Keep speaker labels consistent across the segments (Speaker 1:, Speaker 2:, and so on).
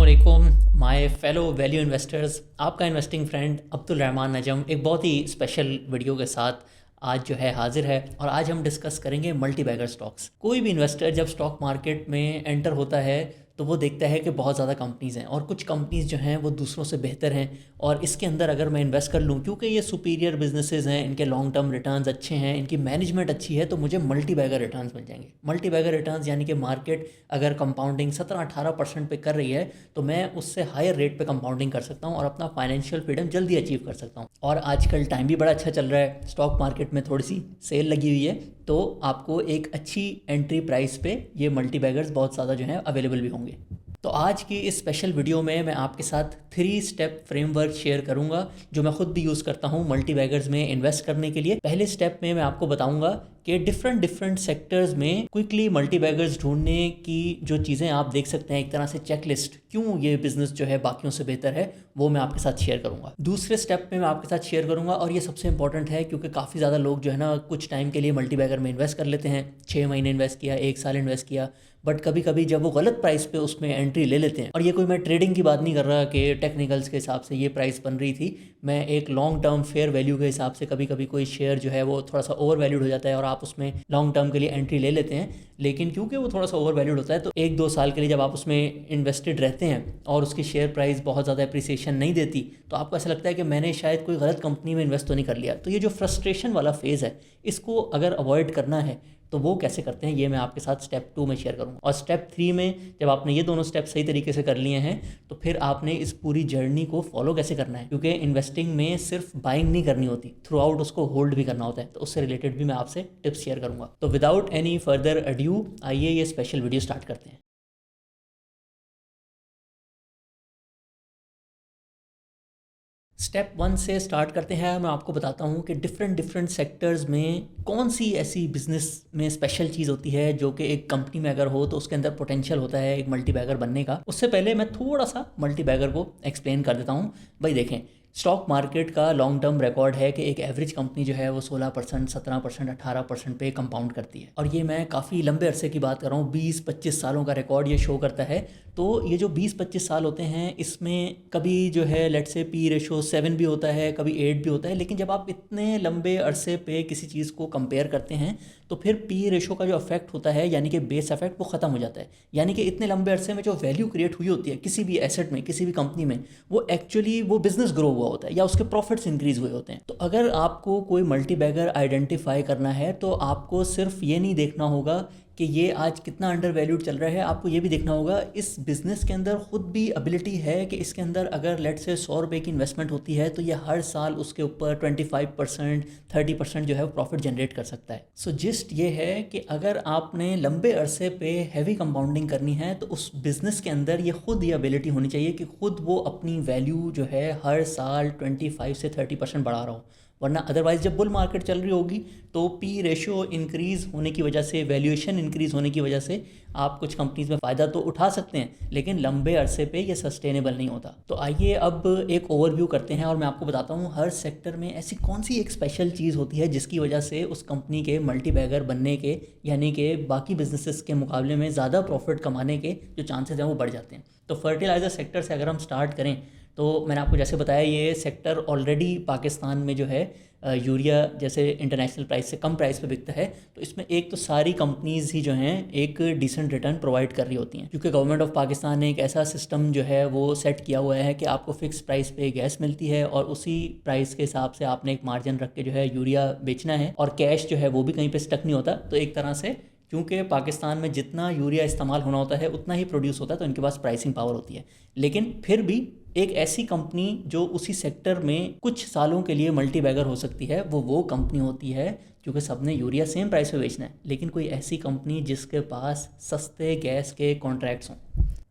Speaker 1: अस्सलामुअलैकुम my fellow value investors. आपका investing friend Abdul Rahman नजम एक बहुत ही स्पेशल वीडियो के साथ आज जो है हाजिर है। और आज हम डिस्कस करेंगे मल्टी बैगर स्टॉक्स। कोई भी इन्वेस्टर जब स्टॉक मार्केट में एंटर होता है तो वो देखता है कि बहुत ज़्यादा कंपनीज़ हैं और कुछ कंपनीज़ जो हैं वो दूसरों से बेहतर हैं और इसके अंदर अगर मैं इन्वेस्ट कर लूँ क्योंकि ये सुपीरियर बिजनेसेस हैं, इनके लॉन्ग टर्म रिटर्न्स अच्छे हैं, इनकी मैनेजमेंट अच्छी है, तो मुझे मल्टी बैगर रिटर्न्स मिल जाएंगे। मल्टी बैगर रिटर्न्स यानी कि मार्केट अगर कंपाउंडिंग 17-18% पे कर रही है तो मैं उससे हायर रेट पे कंपाउंडिंग कर सकता हूँ और अपना फाइनेंशियल फ्रीडम जल्दी अचीव कर सकता हूँ। और आजकल टाइम भी बड़ा अच्छा चल रहा है, स्टॉक मार्केट में थोड़ी सी सेल लगी हुई है, तो आपको एक अच्छी एंट्री प्राइस पे ये मल्टी बैगर्स बहुत ज़्यादा जो है अवेलेबल भी होंगे। तो आज की इस स्पेशल वीडियो में मैं आपके साथ 3 स्टेप फ्रेमवर्क शेयर करूंगा जो मैं खुद भी यूज़ करता हूं मल्टी बैगर्स में इन्वेस्ट करने के लिए। पहले स्टेप में मैं आपको बताऊंगा कि डिफरेंट सेक्टर्स में क्विकली मल्टी बैगर्स ढूंढने की जो चीज़ें आप देख सकते हैं, एक तरह से चेकलिस्ट, क्यों ये बिजनेस जो है बाकियों से बेहतर है, वो मैं आपके साथ शेयर करूंगा। दूसरे स्टेप में मैं आपके साथ शेयर करूंगा और ये सबसे इंपॉर्टेंट है क्योंकि काफ़ी ज़्यादा लोग जो है ना कुछ टाइम के लिए मल्टी बैगर में इन्वेस्ट कर लेते हैं, 6 महीने इन्वेस्ट किया, 1 साल इन्वेस्ट किया, बट कभी कभी जब वो गलत प्राइस पे उसमें एंट्री ले लेते हैं, और ये कोई मैं ट्रेडिंग की बात नहीं कर रहा कि टेक्निकल्स के हिसाब से ये प्राइस बन रही थी, मैं एक लॉन्ग टर्म फेयर वैल्यू के हिसाब से कभी कभी कोई शेयर जो है वो थोड़ा सा ओवर वैल्यूड हो जाता है और आप उसमें लॉन्ग टर्म के लिए एंट्री ले लेते हैं, लेकिन क्योंकि वो थोड़ा सा ओवर वैल्यूड होता है तो 1-2 साल के लिए जब आप उसमें इन्वेस्टेड रहते हैं और उसकी शेयर प्राइस बहुत ज़्यादा अप्रिसिएशन नहीं देती तो आपको ऐसा लगता है कि मैंने शायद कोई गलत कंपनी में इन्वेस्ट तो नहीं कर लिया। तो ये जो फ्रस्ट्रेशन वाला फेज़ है, इसको अगर अवॉइड करना है तो वो कैसे करते हैं ये मैं आपके साथ स्टेप 2 में शेयर करूंगा। और स्टेप 3 में जब आपने ये दोनों स्टेप सही तरीके से कर लिए हैं तो फिर आपने इस पूरी जर्नी को फॉलो कैसे करना है, क्योंकि इन्वेस्टिंग में सिर्फ बाइंग नहीं करनी होती, थ्रू आउट उसको होल्ड भी करना होता है। तो उससे रिलेटेड भी मैं आपसे टिप्स शेयर करूंगा। तो विदाउट एनी फर्दर अड्यू आइए ये स्पेशल वीडियो स्टार्ट करते हैं। स्टेप 1 से स्टार्ट करते हैं। मैं आपको बताता हूँ कि डिफरेंट सेक्टर्स में कौन सी ऐसी बिजनेस में स्पेशल चीज़ होती है जो कि एक कंपनी में अगर हो तो उसके अंदर पोटेंशियल होता है एक मल्टी बैगर बनने का। उससे पहले मैं थोड़ा सा मल्टी बैगर को एक्सप्लेन कर देता हूँ। भाई देखें, स्टॉक मार्केट का लॉन्ग टर्म रिकॉर्ड है कि एक एवरेज कंपनी जो है वो 16%, 17%, 18% पे कंपाउंड करती है, और ये मैं काफ़ी लंबे अरसे की बात कर रहा हूँ, 20-25 सालों का रिकॉर्ड ये शो करता है। तो ये जो 20-25 साल होते हैं इसमें कभी जो है लेट से पी रेशो 7 भी होता है, कभी 8 भी होता है, लेकिन जब आप इतने लंबे अरसे पे किसी चीज़ को कंपेयर करते हैं तो फिर पी रेशो का जो इफेक्ट होता है यानी कि बेस इफेक्ट वो ख़त्म हो जाता है। यानी कि इतने लंबे अरसे में जो वैल्यू क्रिएट हुई होती है किसी भी एसेट में, किसी भी कंपनी में, वो एक्चुअली वो बिजनेस ग्रो हुआ होता है या उसके प्रॉफिट्स इंक्रीज हुए होते हैं। तो अगर आपको कोई मल्टी बैगर आइडेंटिफाई करना है तो आपको सिर्फ ये नहीं देखना होगा कि ये आज कितना अंडर वैल्यूड चल रहा है, आपको ये भी देखना होगा इस बिज़नेस के अंदर खुद भी एबिलिटी है कि इसके अंदर अगर लेट से 100 रुपये की इन्वेस्टमेंट होती है तो ये हर साल उसके ऊपर 25%, 30% जो है वो प्रॉफिट जनरेट कर सकता है। सो जिस्ट ये है कि अगर आपने लंबे अरसे पे हैवी कंपाउंडिंग करनी है तो उस बिज़नेस के अंदर ये खुद ये एबिलिटी होनी चाहिए कि खुद वो अपनी वैल्यू जो है हर साल 25 से 30% बढ़ा रहा हो। वरना अदरवाइज जब बुल मार्केट चल रही होगी तो पी रेशो इंक्रीज़ होने की वजह से, वैल्यूएशन इंक्रीज़ होने की वजह से आप कुछ कंपनीज में फ़ायदा तो उठा सकते हैं लेकिन लंबे अरसे पे ये सस्टेनेबल नहीं होता। तो आइए अब एक ओवरव्यू करते हैं और मैं आपको बताता हूँ हर सेक्टर में ऐसी कौन सी एक स्पेशल चीज़ होती है जिसकी वजह से उस कंपनी के मल्टी बैगर बनने के यानी कि बाकी बिजनेसेस के मुकाबले में ज़्यादा प्रॉफिट कमाने के जो चांसेस हैं वो बढ़ जाते हैं। तो फर्टिलाइज़र सेक्टर से अगर हम स्टार्ट करें तो मैंने आपको जैसे बताया ये सेक्टर ऑलरेडी पाकिस्तान में जो है यूरिया जैसे इंटरनेशनल प्राइस से कम प्राइस पे बिकता है, तो इसमें एक तो सारी कंपनीज ही जो हैं एक डिसेंट रिटर्न प्रोवाइड कर रही होती हैं क्योंकि गवर्नमेंट ऑफ पाकिस्तान ने एक ऐसा सिस्टम जो है वो सेट किया हुआ है कि आपको फिक्स प्राइस पे गैस मिलती है और उसी प्राइस के हिसाब से आपने एक मार्जिन रख के जो है यूरिया बेचना है और कैश जो है वो भी कहीं पर स्टक नहीं होता। तो एक तरह से क्योंकि पाकिस्तान में जितना यूरिया इस्तेमाल होना होता है उतना ही प्रोड्यूस होता है तो इनके पास प्राइसिंग पावर होती है। लेकिन फिर भी एक ऐसी कंपनी जो उसी सेक्टर में कुछ सालों के लिए मल्टी बैगर हो सकती है वो कंपनी होती है क्योंकि सबने यूरिया सेम प्राइस पे बेचना है, लेकिन कोई ऐसी कंपनी जिसके पास सस्ते गैस के कॉन्ट्रैक्ट्स हों,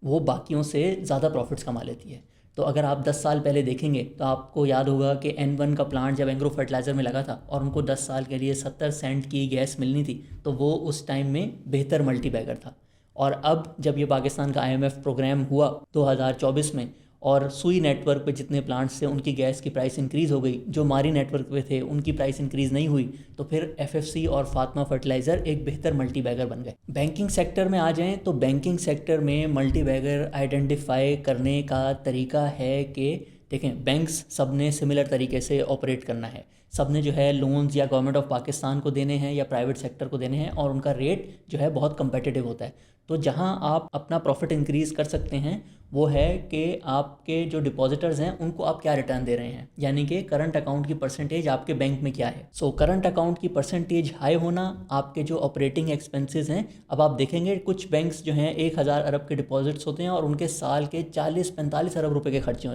Speaker 1: वो बाकियों से ज़्यादा प्रॉफिट्स कमा लेती है। तो अगर आप 10 साल पहले देखेंगे तो आपको याद होगा कि N1 का प्लांट जब एंग्रो फर्टिलाइज़र में लगा था और उनको 10 साल के लिए 70 सेंट की गैस मिलनी थी तो वो उस टाइम में बेहतर मल्टी बैगर था। और अब जब ये पाकिस्तान का IMF प्रोग्राम हुआ 2024 में और सुई नेटवर्क पे जितने प्लांट्स थे उनकी गैस की प्राइस इंक्रीज़ हो गई, जो मारी नेटवर्क पे थे उनकी प्राइस इंक्रीज़ नहीं हुई, तो फिर एफएफसी और फातमा फर्टिलाइज़र एक बेहतर मल्टी बैगर बन गए। बैंकिंग सेक्टर में आ जाएं तो बैंकिंग सेक्टर में मल्टी बैगर आइडेंटिफाई करने का तरीका है कि देखें, बैंक्स सब ने सिमिलर तरीके से ऑपरेट करना है। सब ने जो है लोन्स या गवर्नमेंट ऑफ पाकिस्तान को देने हैं या प्राइवेट सेक्टर को देने हैं, और उनका रेट जो है बहुत कंपेटिटिव होता है। तो जहां आप अपना प्रॉफिट इंक्रीज़ कर सकते हैं वो है कि आपके जो डिपॉजिटर्स हैं उनको आप क्या रिटर्न दे रहे हैं, यानी कि करंट अकाउंट की परसेंटेज आपके बैंक में क्या है। सो करंट अकाउंट की परसेंटेज हाई होना, आपके जो ऑपरेटिंग एक्सपेंसेस हैं, अब आप देखेंगे कुछ बैंक्स जो हैं 1,000 अरब के डिपॉजिट्स होते हैं और उनके साल के 40-45 अरब रुपए के खर्चे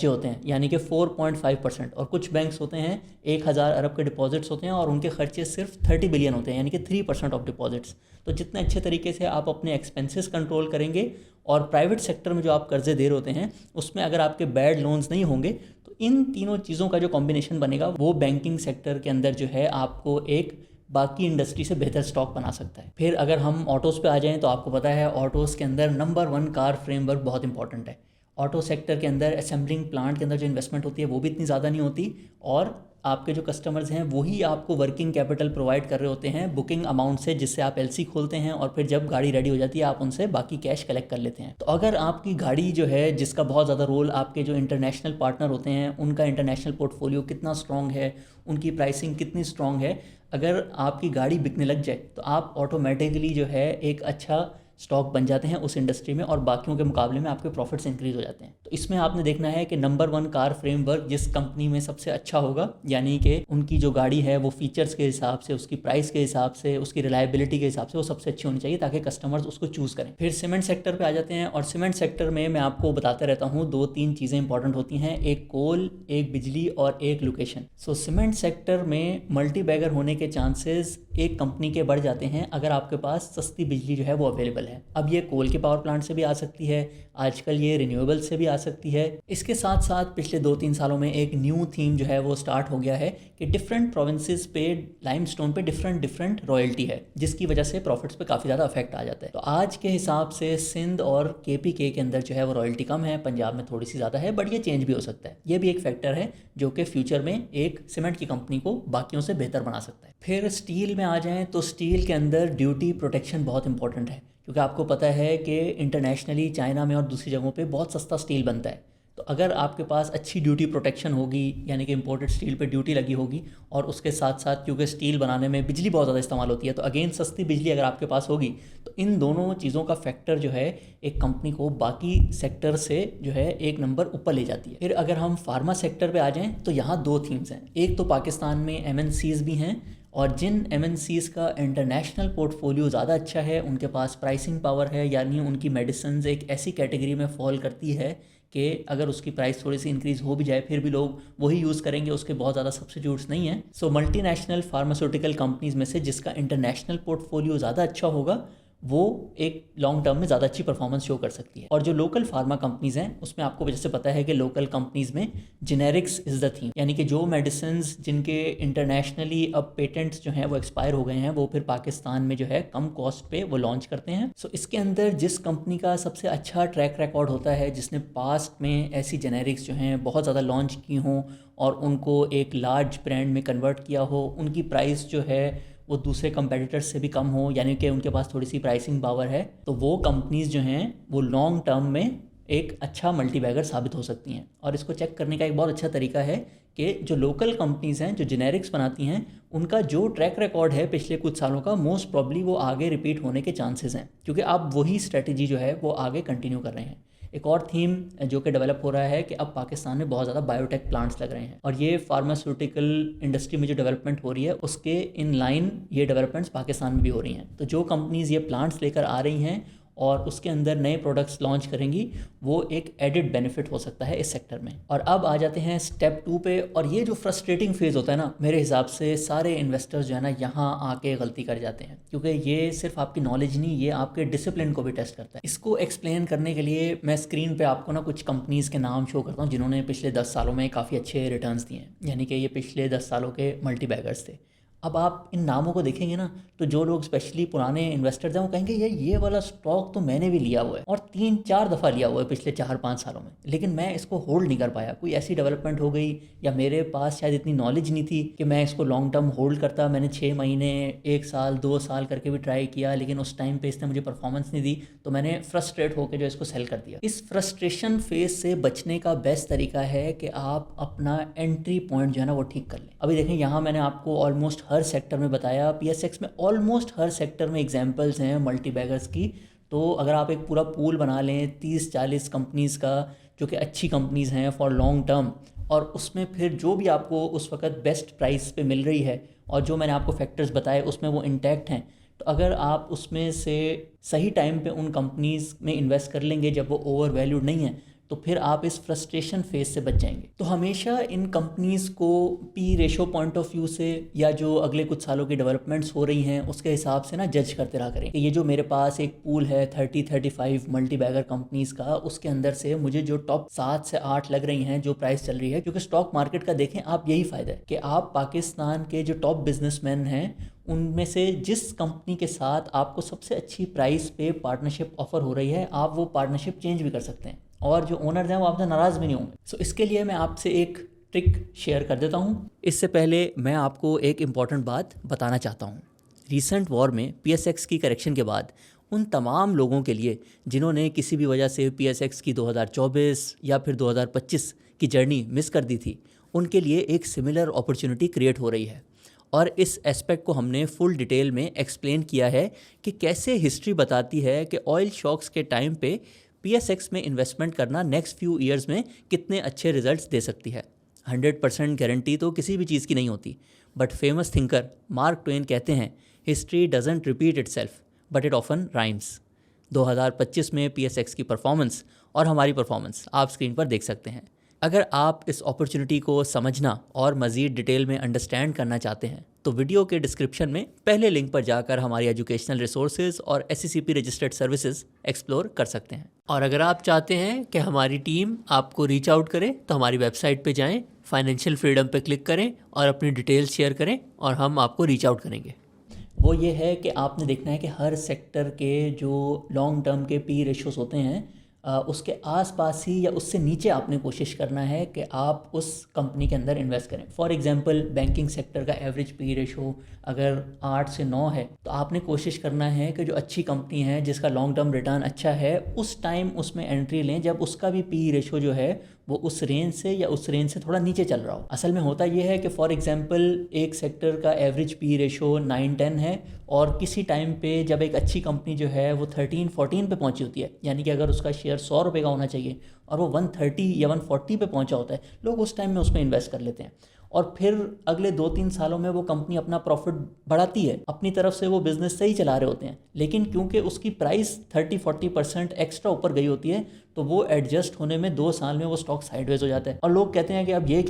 Speaker 1: होते हैं, यानी कि 4.5%। और कुछ बैंक्स होते हैं 1,000 अरब के डिपॉजिट्स होते हैं और उनके खर्चे सिर्फ 30 बिलियन होते हैं, यानी कि 3% ऑफ डिपॉजिट्स। तो जितने अच्छे तरीके से आप अपने एक्सपेंसेस कंट्रोल करेंगे और प्राइवेट सेक्टर में जो आप कर्जे दे रहे होते हैं उसमें अगर आपके बैड लोन्स नहीं होंगे, तो इन तीनों चीज़ों का जो कॉम्बिनेशन बनेगा वो बैंकिंग सेक्टर के अंदर जो है आपको एक बाकी इंडस्ट्री से बेहतर स्टॉक बना सकता है। फिर अगर हम ऑटोज़ पे आ जाएं तो आपको पता है ऑटोज़ के अंदर नंबर 1 कार फ्रेमवर्क बहुत इंपॉर्टेंट है। ऑटो सेक्टर के अंदर असेंबलिंग प्लांट के अंदर जो इन्वेस्टमेंट होती है वो भी इतनी ज़्यादा नहीं होती, और आपके जो कस्टमर्स हैं वही आपको वर्किंग कैपिटल प्रोवाइड कर रहे होते हैं बुकिंग अमाउंट से, जिससे आप एलसी खोलते हैं और फिर जब गाड़ी रेडी हो जाती है आप उनसे बाकी कैश कलेक्ट कर लेते हैं। तो अगर आपकी गाड़ी जो है, जिसका बहुत ज़्यादा रोल आपके जो इंटरनेशनल पार्टनर होते हैं उनका इंटरनेशनल पोर्टफोलियो कितना स्ट्रॉन्ग है, उनकी प्राइसिंग कितनी स्ट्रॉन्ग है, अगर आपकी गाड़ी बिकने लग जाए तो आप ऑटोमेटिकली जो है एक अच्छा स्टॉक बन जाते हैं उस इंडस्ट्री में और बाकियों के मुकाबले में आपके प्रॉफिट्स इंक्रीज़ हो जाते हैं। तो इसमें आपने देखना है कि नंबर 1 कार फ्रेमवर्क जिस कंपनी में सबसे अच्छा होगा, यानी कि उनकी जो गाड़ी है वो फीचर्स के हिसाब से, उसकी प्राइस के हिसाब से, उसकी रिलायबिलिटी के हिसाब से वो सबसे अच्छी होनी चाहिए ताकि कस्टमर्स उसको चूज़ करें। फिर सीमेंट सेक्टर पर आ जाते हैं, और सीमेंट सेक्टर में मैं आपको बताते रहता हूँ 2-3 चीज़ें इंपॉर्टेंट होती हैं, एक कोल, एक बिजली और एक लोकेशन। सो सीमेंट सेक्टर में मल्टी बैगर होने के चांसेस एक कंपनी के बढ़ जाते हैं अगर आपके पास सस्ती बिजली जो है वो अवेलेबल है। अब ये कोल के पावर प्लांट से भी आ सकती है, आजकल ये रिन्यूएबल से भी आ सकती है। इसके साथ साथ पिछले 2-3 सालों में एक न्यू थीम जो है वो स्टार्ट हो गया है कि डिफरेंट प्रोविंसेस पे लाइमस्टोन पे डिफरेंट रॉयल्टी है, जिसकी वजह से प्रॉफिट्स पे काफ़ी ज़्यादा अफेक्ट आ जाता है। तो आज के हिसाब से सिंध और केपीके के अंदर जो है वो रॉयल्टी कम है, पंजाब में थोड़ी सी ज़्यादा है, बट ये चेंज भी हो सकता है। ये भी एक फैक्टर है जो कि फ्यूचर में एक सीमेंट की कंपनी को बाकियों से बेहतर बना सकता है। फिर स्टील में आ जाएँ तो स्टील के अंदर ड्यूटी प्रोटेक्शन बहुत इंपॉर्टेंट है, क्योंकि आपको पता है कि इंटरनेशनली चाइना में और दूसरी जगहों पे बहुत सस्ता स्टील बनता है। तो अगर आपके पास अच्छी ड्यूटी प्रोटेक्शन होगी, यानी कि इंपोर्टेड स्टील पे ड्यूटी लगी होगी, और उसके साथ साथ क्योंकि स्टील बनाने में बिजली बहुत ज़्यादा इस्तेमाल होती है, तो अगेन सस्ती बिजली अगर आपके पास होगी, तो इन दोनों चीज़ों का फैक्टर जो है एक कंपनी को बाकी सेक्टर से जो है एक नंबर ऊपर ले जाती है। फिर अगर हम फार्मा सेक्टर पर आ जाएँ तो यहाँ 2 थीम्स हैं। एक तो पाकिस्तान में MNCs भी हैं, और जिन MNCs का इंटरनेशनल पोर्टफोलियो ज़्यादा अच्छा है, उनके पास प्राइसिंग पावर है, यानी उनकी मेडिसिन एक ऐसी कैटेगरी में फॉल करती है कि अगर उसकी प्राइस थोड़ी सी इंक्रीज़ हो भी जाए फिर भी लोग वही यूज़ करेंगे, उसके बहुत ज़्यादा सब्स्टिट्यूट्स नहीं हैं। सो मल्टीनेशनल फार्मास्यूटिकल कंपनीज़ में से जिसका इंटरनेशनल पोर्टफोलियो ज़्यादा अच्छा होगा वो एक लॉन्ग टर्म में ज़्यादा अच्छी परफॉर्मेंस शो कर सकती है। और जो लोकल फार्मा कंपनीज़ हैं उसमें आपको वजह से पता है कि लोकल कंपनीज़ में जेनेरिक्स इज़ द थीम, यानी कि जो मेडिसिन जिनके इंटरनेशनली अब पेटेंट्स जो हैं वो एक्सपायर हो गए हैं वो फिर पाकिस्तान में जो है कम कॉस्ट पे वो लॉन्च करते हैं। सो इसके अंदर जिस कंपनी का सबसे अच्छा ट्रैक रिकॉर्ड होता है, जिसने पास्ट में ऐसी जेनेरिक्स जो हैं बहुत ज़्यादा लॉन्च की हों और उनको एक लार्ज ब्रांड में कन्वर्ट किया हो, उनकी प्राइस जो है वो दूसरे कंपेटिटर्स से भी कम हो, यानी कि उनके पास थोड़ी सी प्राइसिंग पावर है, तो वो कंपनीज़ जो हैं वो लॉन्ग टर्म में एक अच्छा मल्टीबैगर साबित हो सकती हैं। और इसको चेक करने का एक बहुत अच्छा तरीका है कि जो लोकल कंपनीज़ हैं जो जेनेरिक्स बनाती हैं उनका जो ट्रैक रिकॉर्ड है पिछले कुछ सालों का, मोस्ट प्रॉब्ली वो आगे रिपीट होने के चांसेस हैं, क्योंकि आप वही स्ट्रेटजी जो है वो आगे कंटिन्यू कर रहे हैं। एक और थीम जो कि डेवलप हो रहा है कि अब पाकिस्तान में बहुत ज़्यादा बायोटेक प्लांट्स लग रहे हैं, और ये फार्मास्यूटिकल इंडस्ट्री में जो डेवलपमेंट हो रही है उसके इन लाइन ये डेवलपमेंट्स पाकिस्तान में भी हो रही हैं। तो जो कंपनीज़ ये प्लांट्स लेकर आ रही हैं और उसके अंदर नए प्रोडक्ट्स लॉन्च करेंगी, वो एक एडिड बेनिफिट हो सकता है इस सेक्टर में। और अब आ जाते हैं स्टेप 2 पे, और ये जो फ्रस्ट्रेटिंग फेज़ होता है ना, मेरे हिसाब से सारे इन्वेस्टर्स जो है ना यहाँ आके गलती कर जाते हैं, क्योंकि ये सिर्फ आपकी नॉलेज नहीं, ये आपके डिसिप्लिन को भी टेस्ट करता है। इसको एक्सप्लेन करने के लिए मैं स्क्रीन पर आपको ना कुछ कंपनीज़ के नाम शो करता हूँ जिन्होंने पिछले 10 सालों में काफ़ी अच्छे रिटर्न्स दिए हैं, यानी कि ये पिछले 10 सालों के मल्टीबैगर्स थे। अब आप इन नामों को देखेंगे ना, तो जो लोग स्पेशली पुराने इन्वेस्टर्स हैं वो कहेंगे यार ये वाला स्टॉक तो मैंने भी लिया हुआ है और 3-4 दफ़ा लिया हुआ है पिछले 4-5 सालों में, लेकिन मैं इसको होल्ड नहीं कर पाया। कोई ऐसी डेवलपमेंट हो गई या मेरे पास शायद इतनी नॉलेज नहीं थी कि मैं इसको लॉन्ग टर्म होल्ड करता। मैंने 6 महीने, 1 साल, 2 साल करके भी ट्राई किया, लेकिन उस टाइम पे इसने मुझे परफॉर्मेंस नहीं दी, तो मैंने फ्रस्ट्रेट होकर जो इसको सेल कर दिया। इस फ्रस्ट्रेशन फेज से बचने का बेस्ट तरीका है कि आप अपना एंट्री पॉइंट जो है ना वो ठीक कर लें। अभी देखें, यहाँ मैंने आपको ऑलमोस्ट हर सेक्टर में बताया, पीएसएक्स में ऑलमोस्ट हर सेक्टर में एग्जांपल्स हैं मल्टी बैगर्स की। तो अगर आप एक पूरा पूल बना लें 30-40 कंपनीज़ का, जो कि अच्छी कंपनीज़ हैं फॉर लॉन्ग टर्म, और उसमें फिर जो भी आपको उस वक्त बेस्ट प्राइस पे मिल रही है और जो मैंने आपको फैक्टर्स बताए उसमें वो इंटैक्ट हैं, तो अगर आप उसमें से सही टाइम पे उन कंपनीज़ में इन्वेस्ट कर लेंगे जब वो ओवर वैल्यूड नहीं है, तो फिर आप इस फ्रस्ट्रेशन फेज से बच जाएंगे। तो हमेशा इन कंपनीज़ को P ratio point of view से या जो अगले कुछ सालों की डेवलपमेंट्स हो रही हैं उसके हिसाब से ना जज करते रहा करें कि ये जो मेरे पास एक पूल है 30-35 मल्टी बैगर कंपनीज़ का, उसके अंदर से मुझे जो टॉप 7 से 8 लग रही हैं जो प्राइस चल रही है। क्योंकि स्टॉक मार्केट का देखें आप, यही फ़ायदा है कि आप पाकिस्तान के जो टॉप बिजनेसमैन हैं उनमें से जिस कंपनी के साथ आपको सबसे अच्छी प्राइस पे पार्टनरशिप ऑफर हो रही है, आप वो पार्टनरशिप चेंज भी कर सकते हैं और जो ओनर्स हैं वो आपसे नाराज़ भी नहीं होंगे। सो इसके लिए मैं आपसे एक ट्रिक शेयर कर देता हूँ। इससे पहले मैं आपको एक इम्पॉर्टेंट बात बताना चाहता हूँ। रीसेंट वॉर में पीएसएक्स की करेक्शन के बाद उन तमाम लोगों के लिए जिन्होंने किसी भी वजह से पीएसएक्स की 2024 या फिर 2025 की जर्नी मिस कर दी थी, उनके लिए एक सिमिलर अपॉर्चुनिटी क्रिएट हो रही है। और इस एस्पेक्ट को हमने फुल डिटेल में एक्सप्लेन किया है कि कैसे हिस्ट्री बताती है कि ऑयल शॉक्स के टाइम पे पीएसएक्स में इन्वेस्टमेंट करना नेक्स्ट फ्यू ईयर्स में कितने अच्छे रिजल्ट्स दे सकती है। 100% गारंटी तो किसी भी चीज़ की नहीं होती, but famous thinker mark Twain कहते हैं history doesn't repeat itself but it often rhymes. 2025 में पीएसएक्स की परफॉर्मेंस और हमारी परफॉर्मेंस आप स्क्रीन पर देख सकते हैं। अगर आप इस अपॉर्चुनिटी को समझना और मज़ीद डिटेल में अंडरस्टैंड करना चाहते हैं तो वीडियो के डिस्क्रिप्शन में पहले लिंक पर जाकर हमारी एजुकेशनल रिसोर्सेज और SCCP रजिस्टर्ड सर्विसेज एक्सप्लोर कर सकते हैं। और अगर आप चाहते हैं कि हमारी टीम आपको रीच आउट करे तो हमारी वेबसाइट पे जाएं, फाइनेंशियल फ्रीडम पे क्लिक करें और अपनी डिटेल्स शेयर करें और हम आपको रीच आउट करेंगे। वो ये है कि आपने देखना है कि हर सेक्टर के जो लॉन्ग टर्म के पी रेशोस होते हैं उसके आसपास ही या उससे नीचे आपने कोशिश करना है कि आप उस कंपनी के अंदर इन्वेस्ट करें। फॉर एग्जांपल बैंकिंग सेक्टर का एवरेज पी रेशो अगर 8 से 9 है, तो आपने कोशिश करना है कि जो अच्छी कंपनी है जिसका लॉन्ग टर्म रिटर्न अच्छा है उस टाइम उसमें एंट्री लें जब उसका भी पी रेशो जो है वो उस रेंज से या उस रेंज से थोड़ा नीचे चल रहा हो। असल में होता ये है कि फॉर एग्जांपल एक सेक्टर का एवरेज पी रेशो 9-10 है और किसी टाइम पे जब एक अच्छी कंपनी जो है वो 13-14 पे पहुंची होती है, यानी कि अगर उसका शेयर 100 रुपये का होना चाहिए और वो 130 या 140 पे पहुंचा होता है, लोग उस टाइम में उसमें इन्वेस्ट कर लेते हैं और फिर अगले 2-3 सालों में वो कंपनी अपना प्रॉफिट बढ़ाती है, अपनी तरफ से वो बिज़नेस सही चला रहे होते हैं, लेकिन क्योंकि उसकी प्राइस 30-40% एक्स्ट्रा ऊपर गई होती है तो वो एडजस्ट होने में 2 साल में वो स्टॉक साइडवेज हो जाता है। और लोग कहते हैं कि अब ये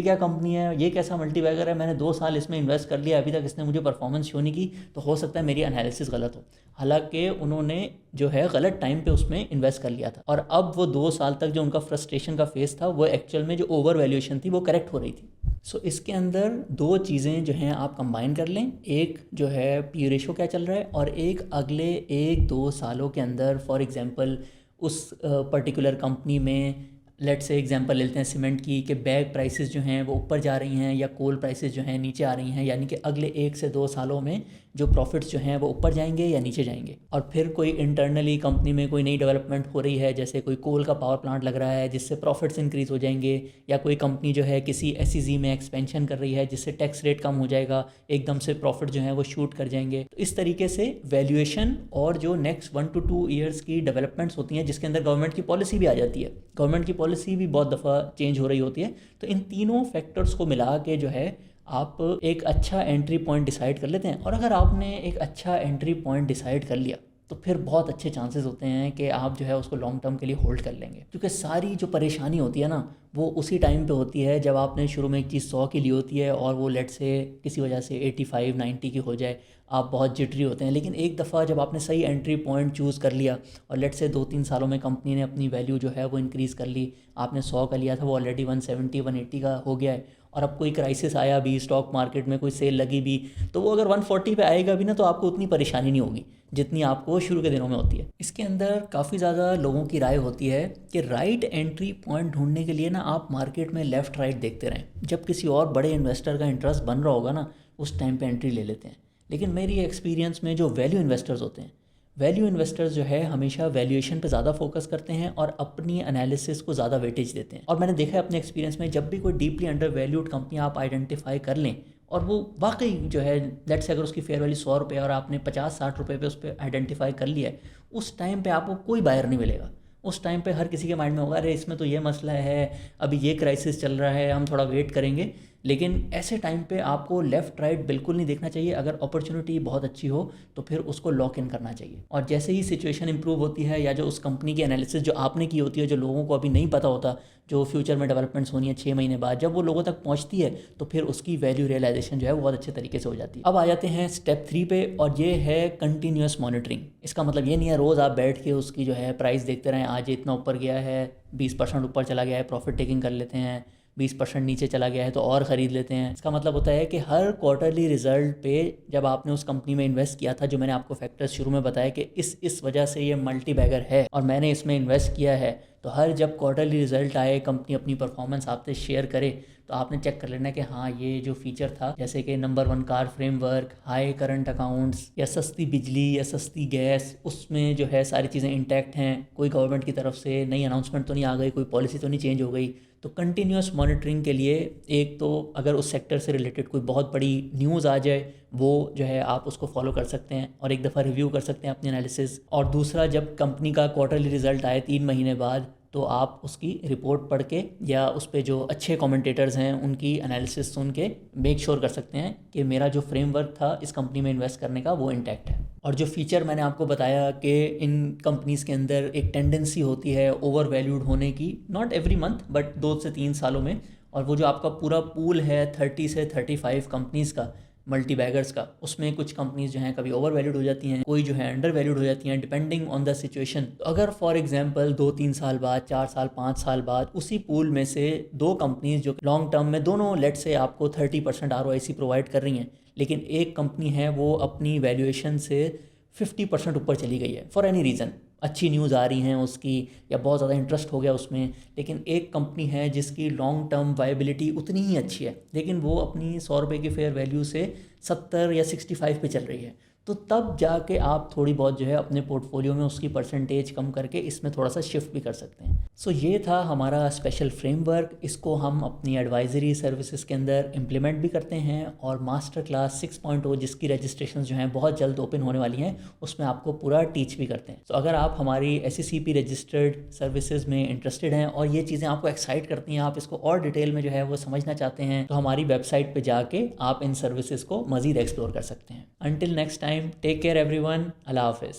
Speaker 1: क्या कंपनी है, ये कैसा मल्टीबैगर है, मैंने 2 साल इसमें इन्वेस्ट कर लिया, अभी तक इसने मुझे परफॉर्मेंस शो नहीं की, तो हो सकता है मेरी एनालिसिस गलत हो। हालांकि उन्होंने जो है गलत टाइम पे उसमें इन्वेस्ट कर लिया था और अब वो 2 साल तक जो उनका फ्रस्ट्रेशन का फेस था वो एक्चुअल में जो ओवर वैल्यूएशन थी वो करेक्ट हो रही थी। सो इसके अंदर 2 चीज़ें जो हैं आप कंबाइन कर लें, एक जो है पी रेशो क्या चल रहा है और एक अगले 1-2 सालों के अंदर फॉर एग्जांपल उस पर्टिकुलर कंपनी में लेट से एग्जांपल लेते हैं सीमेंट की कि बैग प्राइसेस जो हैं वो ऊपर जा रही हैं या कोल प्राइसेस जो हैं नीचे आ रही हैं, यानी कि अगले 1 से 2 सालों में जो प्रॉफिट्स जो हैं वो ऊपर जाएंगे या नीचे जाएंगे। और फिर कोई इंटरनली कंपनी में कोई नई डेवलपमेंट हो रही है, जैसे कोई कोल का पावर प्लांट लग रहा है जिससे प्रॉफिट्स इंक्रीज़ हो जाएंगे, या कोई कंपनी जो है किसी SEZ में एक्सपेंशन कर रही है जिससे टैक्स रेट कम हो जाएगा, एकदम से प्रॉफिट जो है वो शूट कर जाएंगे। तो इस तरीके से वैल्यूएशन और जो नेक्स्ट 1 to 2 ईयर्स की डेवलपमेंट्स होती हैं जिसके अंदर गवर्नमेंट की पॉलिसी भी आ जाती है, गवर्नमेंट की पॉलिसी भी बहुत दफ़ा चेंज हो रही होती है, तो इन तीनों फैक्टर्स को मिला के जो है आप एक अच्छा एंट्री पॉइंट डिसाइड कर लेते हैं। और अगर आपने एक अच्छा एंट्री पॉइंट डिसाइड कर लिया तो फिर बहुत अच्छे चांसेस होते हैं कि आप जो है उसको लॉन्ग टर्म के लिए होल्ड कर लेंगे, क्योंकि सारी जो परेशानी होती है ना वो उसी टाइम पे होती है जब आपने शुरू में एक चीज़ 100 की ली होती है और वो लेट से किसी वजह से 85-90 की हो जाए, आप बहुत जिटरी होते हैं। लेकिन एक दफ़ा जब आपने सही एंट्री पॉइंट चूज़ कर लिया और लेट से 2-3 सालों में कंपनी ने अपनी वैल्यू जो है वो इंक्रीज़ कर ली, आपने 100 का लिया था वो ऑलरेडी 170-180 का हो गया है और अब कोई क्राइसिस आया भी, स्टॉक मार्केट में कोई सेल लगी भी, तो वो अगर 140 पे आएगा भी ना, तो आपको उतनी परेशानी नहीं होगी जितनी आपको शुरू के दिनों में होती है। इसके अंदर काफ़ी ज़्यादा लोगों की राय होती है कि राइट एंट्री पॉइंट ढूंढने के लिए ना आप मार्केट में लेफ़्ट राइट देखते रहें, जब किसी और बड़े इन्वेस्टर का इंटरेस्ट बन रहा होगा ना उस टाइम पे एंट्री ले लेते हैं। लेकिन मेरी एक्सपीरियंस में जो वैल्यू इन्वेस्टर्स होते हैं, वैल्यू इन्वेस्टर्स जो है हमेशा वैल्यूएशन पे ज़्यादा फोकस करते हैं और अपनी एनालिसिस को ज़्यादा वेटेज देते हैं। और मैंने देखा है अपने एक्सपीरियंस में, जब भी कोई डीपली अंडर वैल्यूड कंपनी आप आइडेंटिफाई कर लें और वो वाकई जो है, लेट्स से अगर उसकी फेयर वैल्यू 100 रुपये और आपने 50-60 रुपये पे उस पर आइडेंटिफाई कर लिया है, उस टाइम पे आपको कोई बायर नहीं मिलेगा। उस टाइम पे हर किसी के माइंड में होगा, अरे इसमें तो ये मसला है, अभी ये क्राइसिस चल रहा है, हम थोड़ा वेट करेंगे। लेकिन ऐसे टाइम पे आपको लेफ़्ट राइट बिल्कुल नहीं देखना चाहिए। अगर अपॉर्चुनिटी बहुत अच्छी हो तो फिर उसको लॉक इन करना चाहिए। और जैसे ही सिचुएशन इंप्रूव होती है या जो उस कंपनी की एनालिसिस जो आपने की होती है, जो लोगों को अभी नहीं पता होता, जो फ्यूचर में डेवलपमेंट्स होनी है 6 महीने बाद, जब वो लोगों तक पहुंचती है तो फिर उसकी वैल्यू रियलाइजेशन जो है वो बहुत अच्छे तरीके से हो जाती है। अब आ जाते हैं स्टेप 3 पे, और ये है कंटिन्यूस मॉनिटरिंग। इसका मतलब ये नहीं है रोज़ आप बैठ के उसकी जो है प्राइस देखते रहें, आज इतना ऊपर गया है, 20% ऊपर चला गया है, प्रॉफिट टेकिंग कर लेते हैं, 20% नीचे चला गया है तो और ख़रीद लेते हैं। इसका मतलब होता है कि हर क्वार्टरली रिजल्ट पे, जब आपने उस कंपनी में इन्वेस्ट किया था, जो मैंने आपको फैक्टर्स शुरू में बताया कि इस वजह से ये मल्टी बैगर है और मैंने इसमें इन्वेस्ट किया है, तो हर जब क्वार्टरली रिजल्ट आए, कंपनी अपनी परफॉर्मेंस आपसे शेयर करे, तो आपने चेक कर लेना कि हाँ ये जो फीचर था, जैसे कि number 1 car framework, high current accounts, या सस्ती बिजली या सस्ती गैस, उसमें जो है सारी चीज़ें इंटैक्ट हैं, कोई गवर्नमेंट की तरफ से नई अनाउंसमेंट तो नहीं आ गई, कोई पॉलिसी तो नहीं चेंज हो गई। तो कंटिन्यूस मॉनिटरिंग के लिए, एक तो अगर उस सेक्टर से रिलेटेड कोई बहुत बड़ी न्यूज़ आ जाए, वो जो है आप उसको फॉलो कर सकते हैं और एक दफ़ा रिव्यू कर सकते हैं अपनी एनालिसिस। और दूसरा, जब कंपनी का क्वार्टरली रिजल्ट आए 3 महीने बाद, तो आप उसकी रिपोर्ट पढ़ के या उस पे जो अच्छे कमेंटेटर्स हैं उनकी एनालिसिस सुन के मेक श्योर कर सकते हैं कि मेरा जो फ्रेमवर्क था इस कंपनी में इन्वेस्ट करने का, वो इंटैक्ट है। और जो फीचर मैंने आपको बताया कि इन कंपनीज़ के अंदर एक टेंडेंसी होती है ओवर वैल्यूड होने की, नॉट एवरी मंथ बट 2 से 3 सालों में, और वो जो आपका पूरा पूल है 30 से 35 कंपनीज़ का, मल्टी बैगर्स का, उसमें कुछ कंपनीज जो हैं कभी ओवर वैल्यूड हो जाती हैं, कोई जो है अंडर वैल्यूड हो जाती हैं, डिपेंडिंग ऑन द सिचुएशन। तो अगर फॉर एग्जांपल 2-3 साल बाद, 4 साल 5 साल बाद उसी पूल में से 2 कंपनीज जो लॉन्ग टर्म में दोनों लेट से आपको 30% ROIC प्रोवाइड कर रही हैं, लेकिन एक कंपनी है वो अपनी वैल्यूएशन से 50% ऊपर चली गई है फॉर एनी रीज़न, अच्छी न्यूज़ आ रही हैं उसकी या बहुत ज़्यादा इंटरेस्ट हो गया उसमें, लेकिन एक कंपनी है जिसकी लॉन्ग टर्म वायबिलिटी उतनी ही अच्छी है, लेकिन वो अपनी 100 रुपये की फेयर वैल्यू से 70 या 65 पे चल रही है, तो तब जाके आप थोड़ी बहुत जो है अपने पोर्टफोलियो में उसकी परसेंटेज कम करके इसमें थोड़ा सा शिफ्ट भी कर सकते हैं। सो ये था हमारा स्पेशल फ्रेमवर्क। इसको हम अपनी एडवाइजरी सर्विसेज के अंदर इम्प्लीमेंट भी करते हैं, और मास्टर क्लास 6.0 जिसकी रजिस्ट्रेशन जो हैं बहुत जल्द ओपन होने वाली हैं, उसमें आपको पूरा टीच भी करते हैं। तो अगर आप हमारी SECP रजिस्टर्ड सर्विसेज में इंटरेस्टेड हैं और ये चीज़ें आपको एक्साइट करती हैं, आप इसको और डिटेल में जो है वो समझना चाहते हैं, तो हमारी वेबसाइट पर जाके आप इन सर्विसेज को मज़ीद एक्सप्लोर कर सकते हैं। Until next time, take care everyone, अल्लाह हाफिज़।